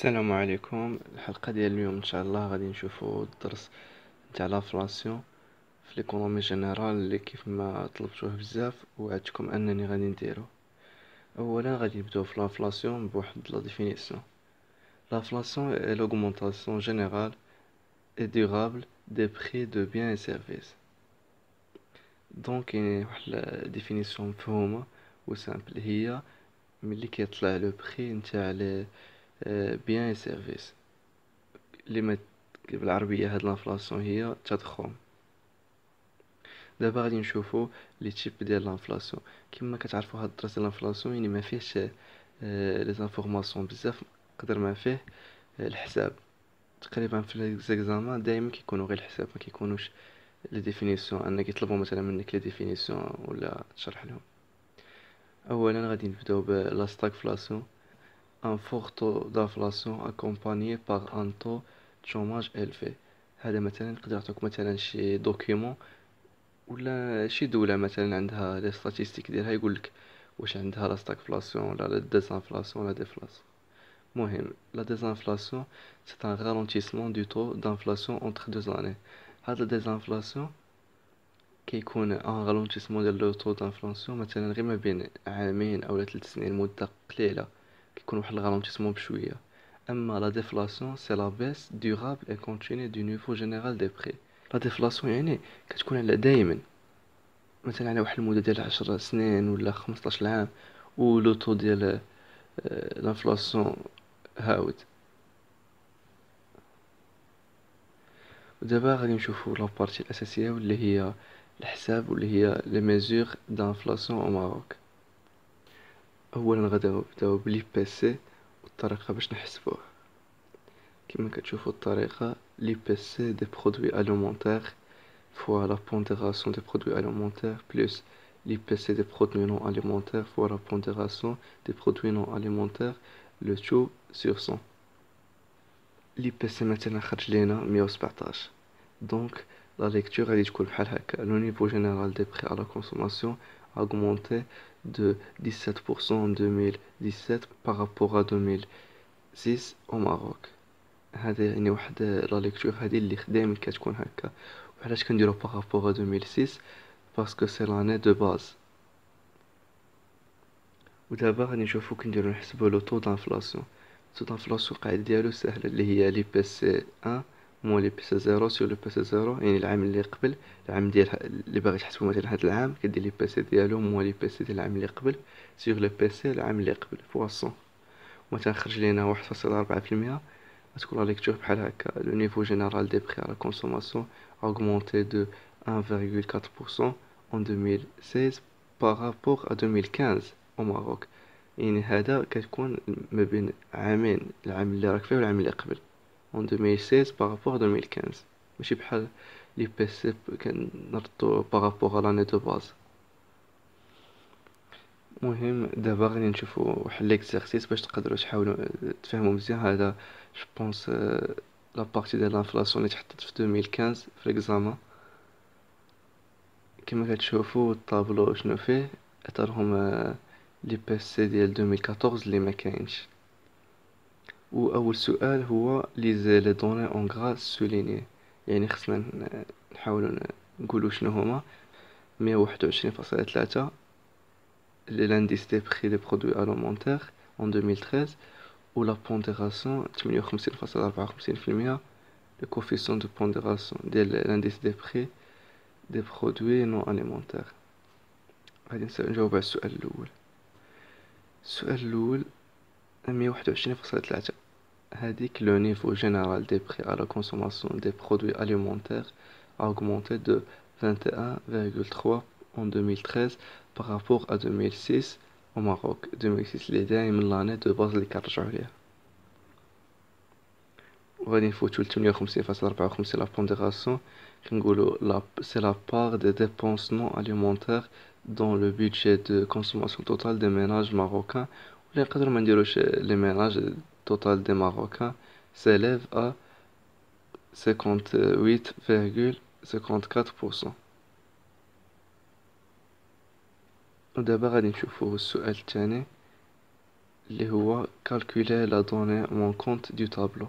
السلام عليكم. الحلقة ديال اليوم ان شاء الله غادي نشوفوا الدرس نتاع لافلاسيون في ليكونومي جينيرال اللي كيف ما طلبتوه بزاف وعدتكم انني غادي نديرو. اولا غادي نبداو في لافلاسيون بواحد لا ديفينيسيون. لافلاسيون est l'augmentation générale et durable des prix de biens et services. دونك كاين واحد لا ديفينيسيون مفهومه وسامبل، هي ملي كيطلع لو بري نتاع لي بيان اي سيرفيس اللي ما بالعربيه. هاد لانفلاسيون هي التضخم. دابا غادي نشوفو لي تيب ديال لانفلاسيون. كما كتعرفوا هاد الدرس ديال لانفلاسيون يعني ما فيهش لي زانفورماسيون بزاف قدر ما فيه الحساب. تقريبا في لي زيكزامان دائما كيكونوا غير الحساب، ما كيكونوش لي ديفينيسيون ان كيطلبوا مثلا منك لي ديفينيسيون ولا تشرح لهم. اولا غادي نبداو بلا ستاغفلاسيون، un fort taux d'inflation accompagné par un taux de chômage élevé. هذا مثلا نقدر نعطيك مثلا شي دوكيومون ولا شي دولة مثلا عندها لي ستاتيستيك ديالها يقولك واش عندها لا ستاغفلاسيون ولا لا ديزانفلاسيون ولا ديفلاسيون. مهم لا ديزانفلاسيون c'est un ralentissement du taux d'inflation entre deux années. هاد لا ديزانفلاسيون كيكون ان رالونتيسمون ديال لو طو دانفلاسيون مثلا غير ما بين عامين او 3 سنين، مده قليله كيكون واحد الرالونتيسمون بشويه. اما لا ديفلاسيون سي لا بيس دورابل اي كونتيني دو نيفو جينيرال دي بري. لا ديفلاسيون يعني كتكون على دائما، مثلا على واحد المده ديال 10 سنين ولا 15 عام، و لو طو ديال الانفلاسيون هاود. ودابا غادي نشوفو لابارتي الاساسيه واللي هي الحساب واللي هي لي ميزور دانفلاسيون او ماروك. اولا غادي نبداو بلي بي سي والطريقه باش نحسبوه. كما كتشوفوا الطريقه لي بي سي دي برودوي اليمونتير فوا لا بونديراسيون دي برودوي اليمونتير بلس لي بي سي دي برودوي نون اليمونتير فوا لا بونديراسيون دي برودوي نون اليمونتير لو تو سور 100. لي بي سي مثلا خرج لينا 117، دونك لا ليكتور غادي تكون بحال هكا: لو نيفو جينيرال دي بري على كونسوماسيون augmenté de 17% en 2017 par rapport à 2006 au Maroc. هذا يعني واحد لا ليكتور هذه اللي دائما كتكون هكا. وعلاش كنديرو بارابور ا 2006؟ باسكو سي لاني دو باز. ودابا غادي نشوفو كنديرو نحسبو لو طو دانفلاسيون. طو دانفلاسيون القاعده ديالو سهله، اللي هي لي بي سي 1 موان لي بي سي 0 سور لو بي سي 0، يعني العام اللي قبل العام ديال اللي باغي تحسبو مثلا هاد العام كدير لي بي سي ديالو موان لي بي سي ديال العام اللي قبل سور لو بي سي العام اللي قبل فوا 100. مثلا خرج لينا 1.4%. غتكون لا ليكتور بحال هكا: لو نيفو جينيرال دي بري على كونسوماسيون augmenté de 1,4% en 2016 par rapport à 2015 au Maroc. يعني هذا كتكون ما بين عامين، العام اللي راك فيه والعام اللي قبل، en 2016 par rapport à 2015، ماشي بحال لي بي سي كنردو par rapport à l'année de base. مهم دابا غادي نشوفو واحد ليكزارسيس باش تقدروا تحاولوا تفهموا مزيان هذا. جو بونس لا بارتي ديال لانفلاسيون اللي تحطت في 2015 في ليكزامان. كما كتشوفوا الطابلو شنو فيه، اثرهم لي بي سي ديال 2014 اللي ما كاينش. واول سؤال هو ليزي لي دوني اون غراس سوليني، يعني خصنا نحاولوا نقولوا شنو هما. 121.3 l'indice des prix des produits alimentaires en 2013 ou la pondération 58.54%. le coefficient de pondération de l'indice des prix des produits non alimentaires. غادي نجاوب على السؤال الأول. السؤال الأول 121.3 هذيك لو نيفو جينيرال دي بري à la consommation des produits alimentaires a augmenté de 21,3 en 2013 par rapport à 2006 au Maroc. 2006 اللي دايما لاني دو باز اللي كنرجعو ليها. وغادي نفوتو ل 58.54 لا بونديراسيون. كنقولو سي لا بار دي dépenses non alimentaires dans le budget de consommation totale des ménages marocains. ولا نقدرو ما نديروش لي ménages total des marocains s'élève à 58,54%. ودابا غادي نشوفو السؤال الثاني اللي هو calculer la donnée manquante du tableau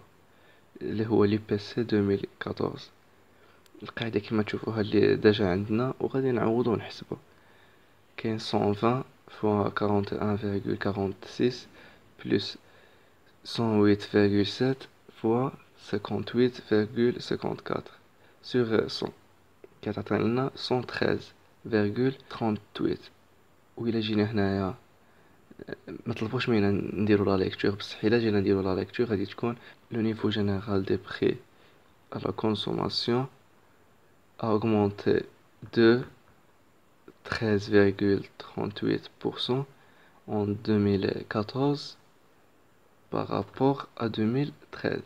اللي هو l'IPC 2014. القاعدة كما تشوفوها اللي ديجا عندنا وغادي نعوضو ونحسبو. كاين 120 fois 41,46 plus 108,7 fois 58,54 sur 100 كتعطينا 113,38. وإلا جينا هنايا مطلبوش مينا نديرو لا ليكتور، بصح إلا جينا نديرو لا ليكتور غادي تكون لو نيفو جينيرال دي بري à la consommation a augmenté de 13,38% en 2014 par rapport à 2013.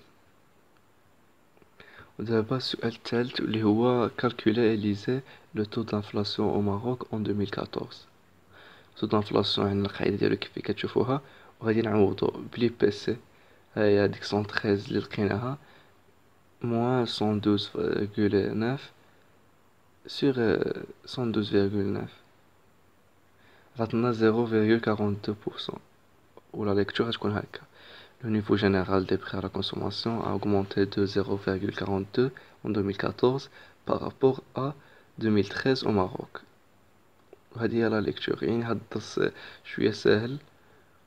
ودابا السؤال الثالث اللي هو calculer et liser le taux d'inflation au Maroc en 2014. taux d'inflation عندنا القاعدة ديالو كيف كتشوفوها، وغادي نعوضو بلي بي سي هي هاديك 113 اللي لقيناها moins 112,9 sur 112,9 عطاتنا 0,42%. ولا ليكتور غتكون هكا: le niveau général des prix à la consommation a augmenté de 0,42 en 2014 par rapport à 2013 au Maroc. وهذه هي لا ليكتور. يعني هاد الدرس شوية ساهل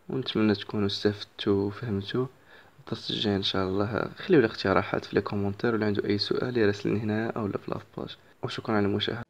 ونتمنى تكونوا استفدتوا وفهمتوا. الدرس الجاي ان شاء الله خليو لي اقتراحات في لي كومونتير، ولا عنده اي سؤال يراسلني هنا او لا في لافباج. وشكرا على المشاهدة.